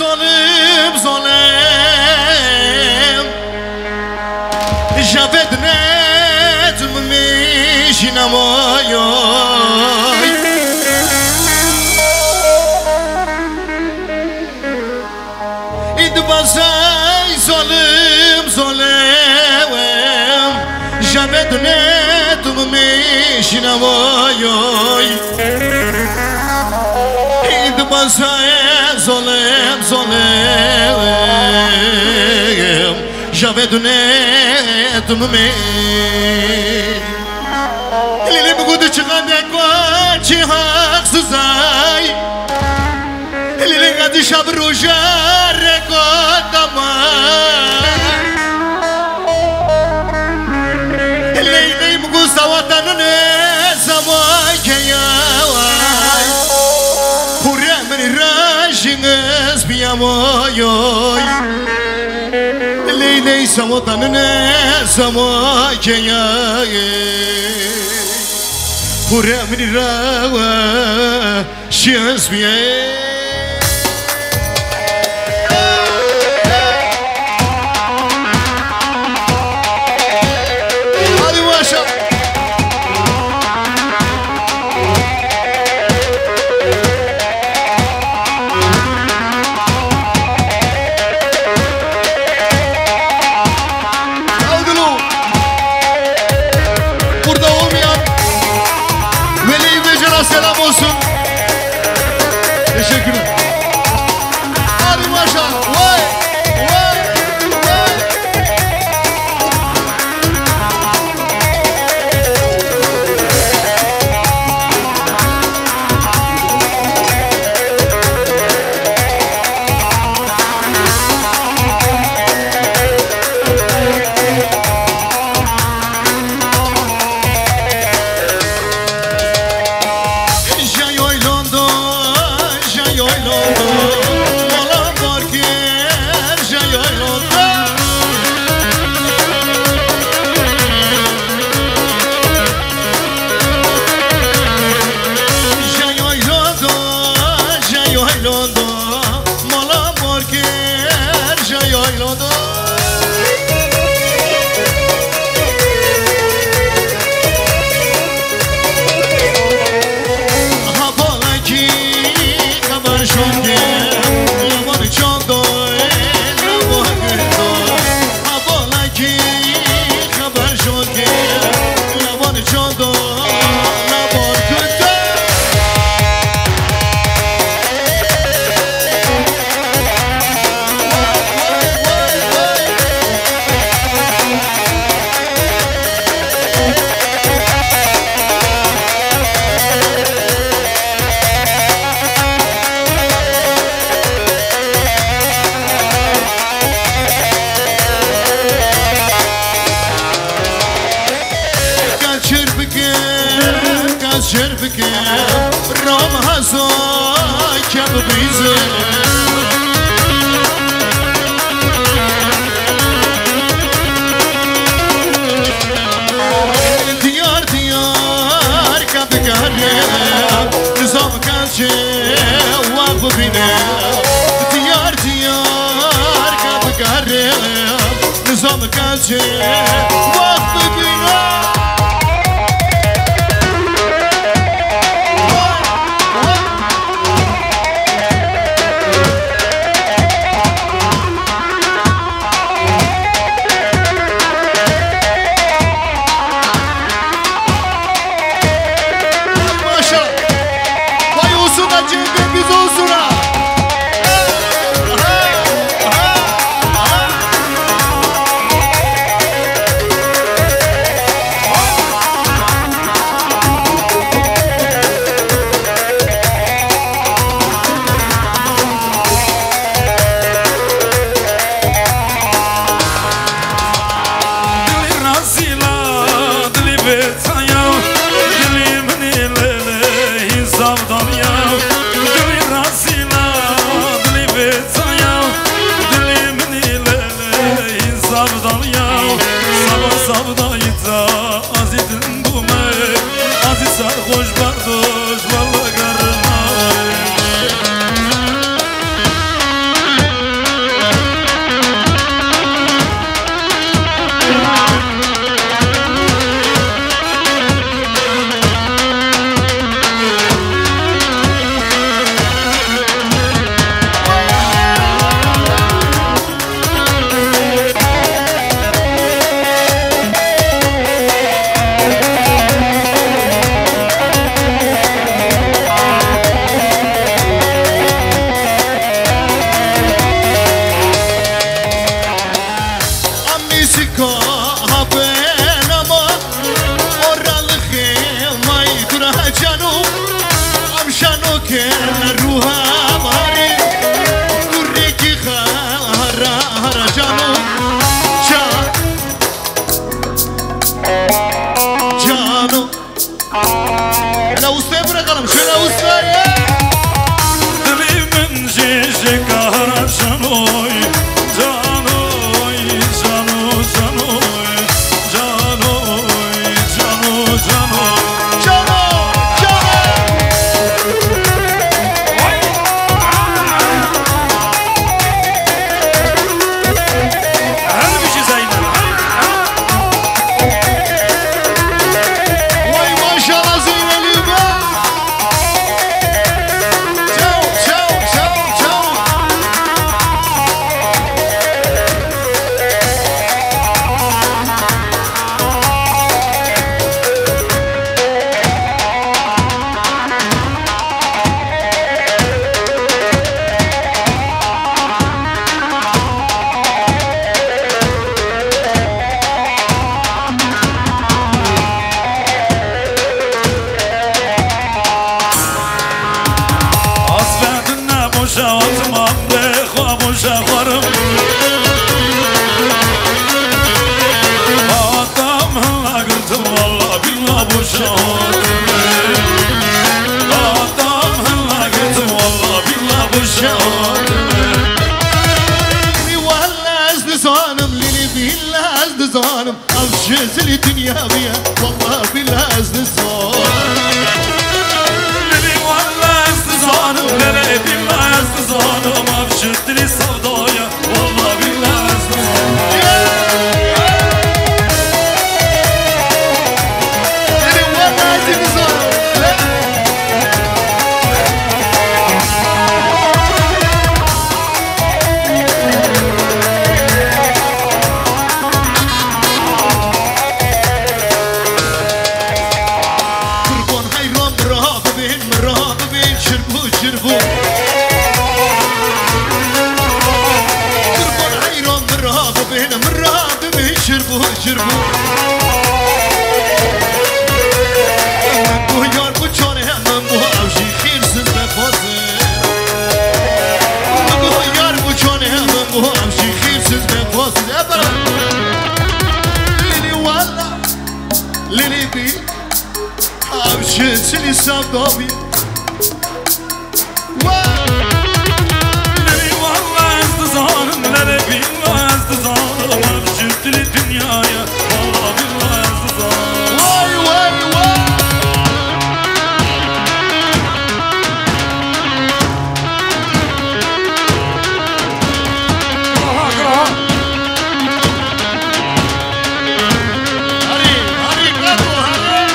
ظالم ظالم جاود ندم میشی نمایای اید بازای ظالم ظالم جاود ندم میشی نمایای اید بازای ظالم ظالم جاود ندم میشی لیلی بگود چقدر نکن چی حق سزای لیلی قدی شب روژه رکن دمان لیلی بگو سواتن نزمای که یوای خوره منی راشین از بیام آیای لیلی سواتن نزمای که یوای خوره منی راشین از بیام رام هزای که ببیزه دیار دیار که بگره نظام کنچه وقت ببینه دیار دیار که بگره نظام کنچه وقت ببینه شکارم جانوی جانوی جانو جانوی جانوی جانو جانو جزلي دنيا بيا والله بالعز الصون للي والله استزانم للي بالله استزانم افشت لي صدايا والله بالله استزانم للي والله استزانم شربو من بو یار بو چانه من بو اوشی خیر سز بفازه من بو یار بو چانه من بو اوشی خیر سز بفازه لیلی والا لیلی بی اوشی سلی سبدابی لیلی والله استزانم لیلی بالله استزانم افشت لي دنيايا والله بالله استزانم واي واي واي هري هري قدو هري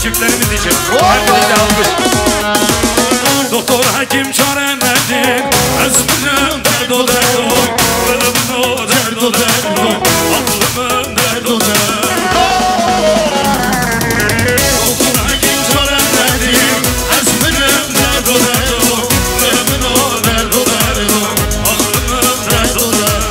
Çiftlerimiz için herkese almış. Doktor hakim çaremedir, özümün derdo derdo, ölümün o derdo derdo, aklımın derdo derdo. Doktor hakim çaremedir, özümün derdo derdo, ölümün o derdo derdo, aklımın derdo derdo.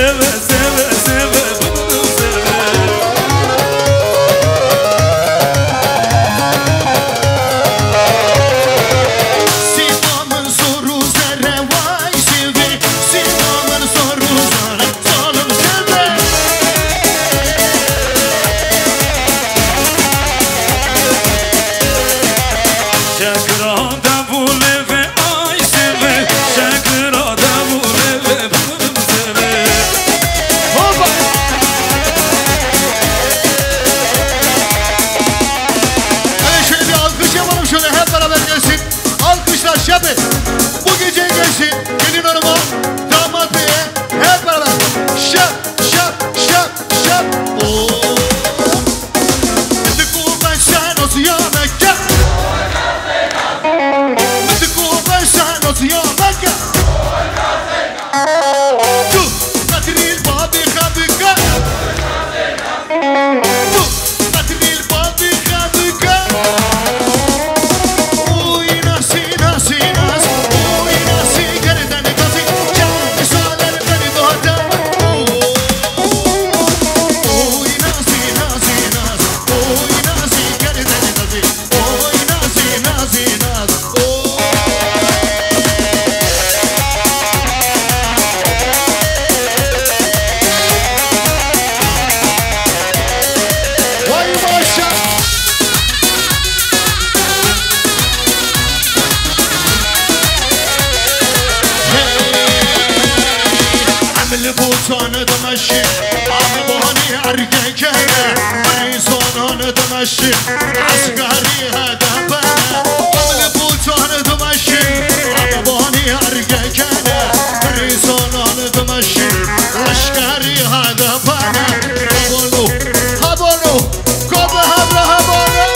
seve seve seve bunu seve. Simamın soru zerre vay seve. Simamın soru zerre salım seve. Şekrada bu leve ay seve. Şekrada bu leve bunu seve. Hoppa. Hadi şöyle bir alkış yapalım şöyle hep beraber gelsin. Alkışlar şebi. Bu gece gelsin. Gelin hanıma, damat beye hep beraber. Şap şap şap şap. Oo. Tıkı ben sen olsun ya Mekke. Tıkı ben sen olsun ya Mekke. Tu katril babi kabika. Tu katril babi kabika. Uy nasi nasi nas. Uy nasi geriden kasi. Canı saler beni doğada. Uy nasi nasi nas. Uy nasi geriden kasi. Uy nasi nasi nas. Vay maşallah. عمل بوتان دمشق عمباني عرقكنا ريزانان دمشق عسكري هدفنا عمل بوتان دمشق عمباني عرقكنا ريزانان دمشق عسكري هدفنا هبانو هبانو كابه هبره هبانو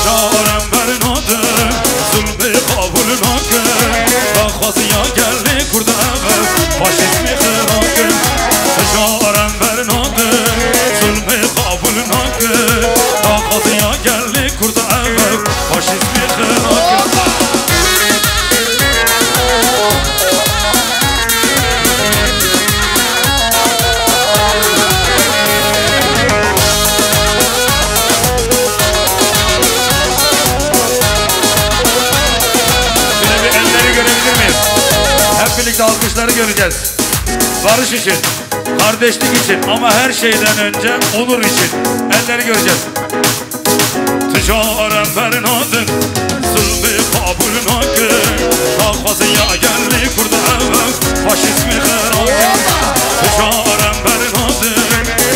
Dağıram bernadı, zulmü kabul nakı. Bakvazıya geldi kurda ev, faşizmi kırakı. Dağıram bernadı, zulmü kabul nakı. Bakvazıya geldi kurda ev, faşizmi kırakı. Şöyle bir elleri görebilir miyiz? Hep birlikte alkışları göreceğiz. Barış için, kardeşlik için ama her şeyden önce onur için. Elleri göreceğiz. Ticarem bernadın, zulmü kabul nakı. Takvazıya geldi kurda ev, faşizmi kırakı. Ticarem bernadın,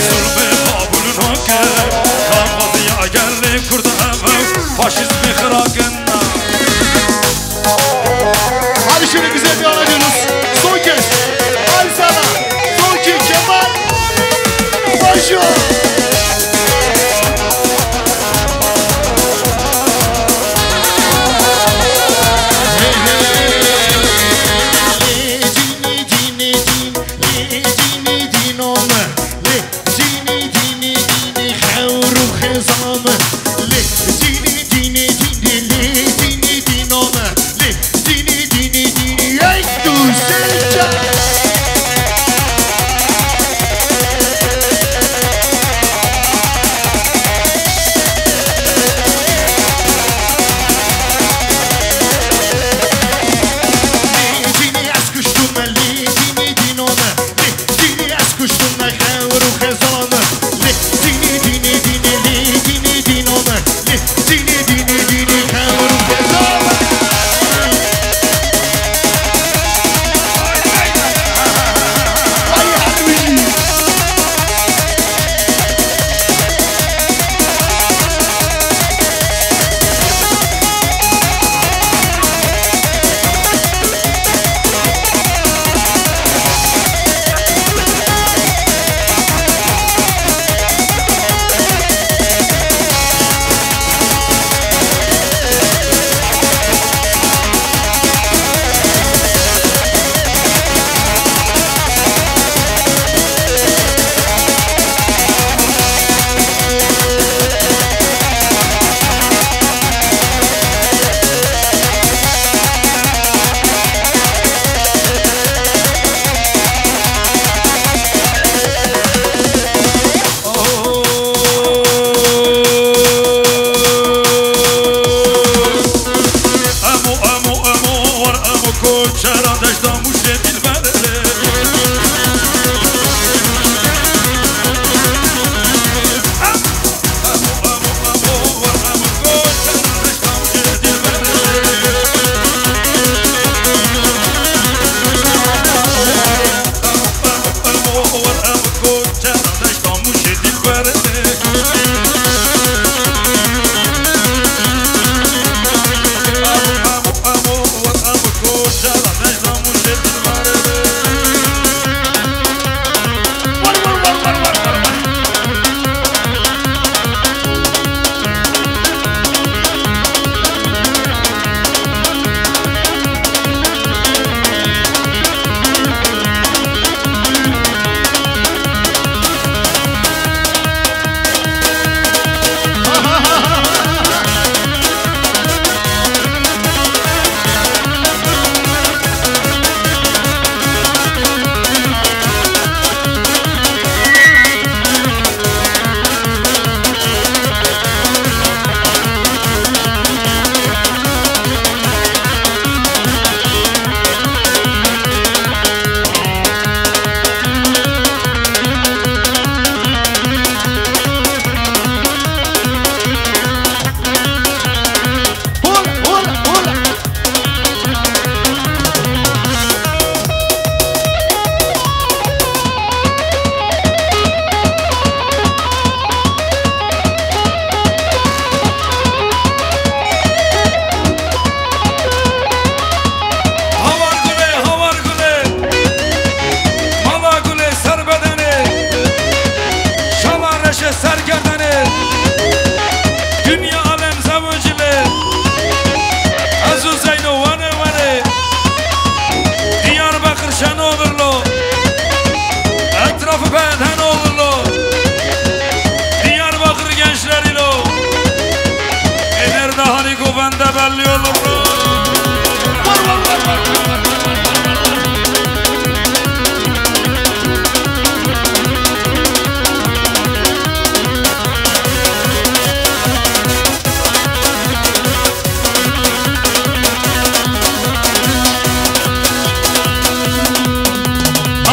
zulmü kabul nakı. Takvazıya geldi kurda ev, faşizmi kırakı. Hadi şöyle güzel bir ana diyoruz. Son kez. Al sana. Son kez Kemal. Başla. Hey hey.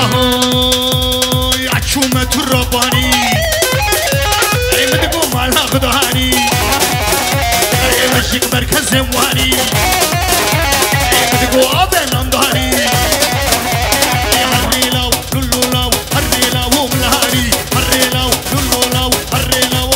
آهای عچومت ربانی ای مدگو مالا خدهانی ای مشک مرکز وانی ای مدگو آب نندانی ای هرریلاو لولولاو هرریلاو ملهانی هرریلاو لولولاو هرریلاو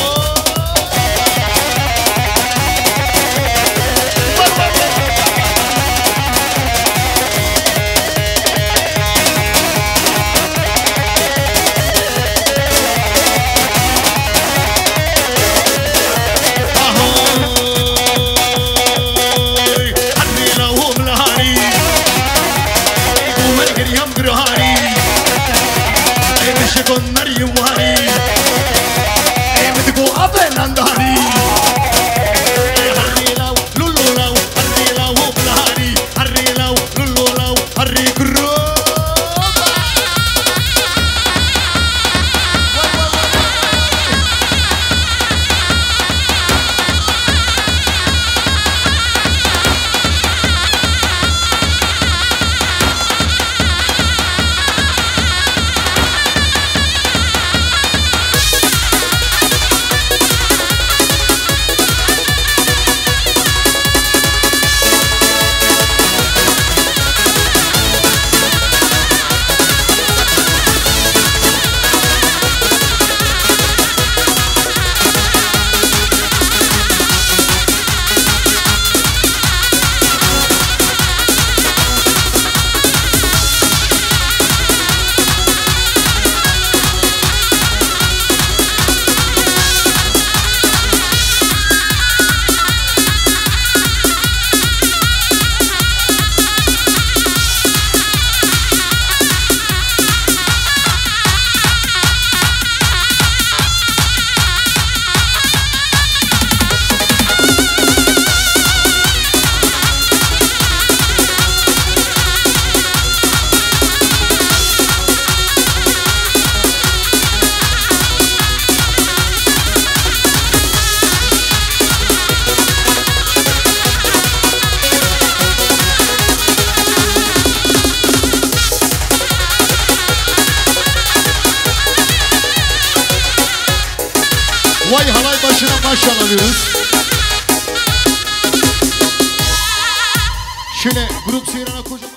Vay halay başına maşallah alıyoruz. Şimdi grup seyrana kocaman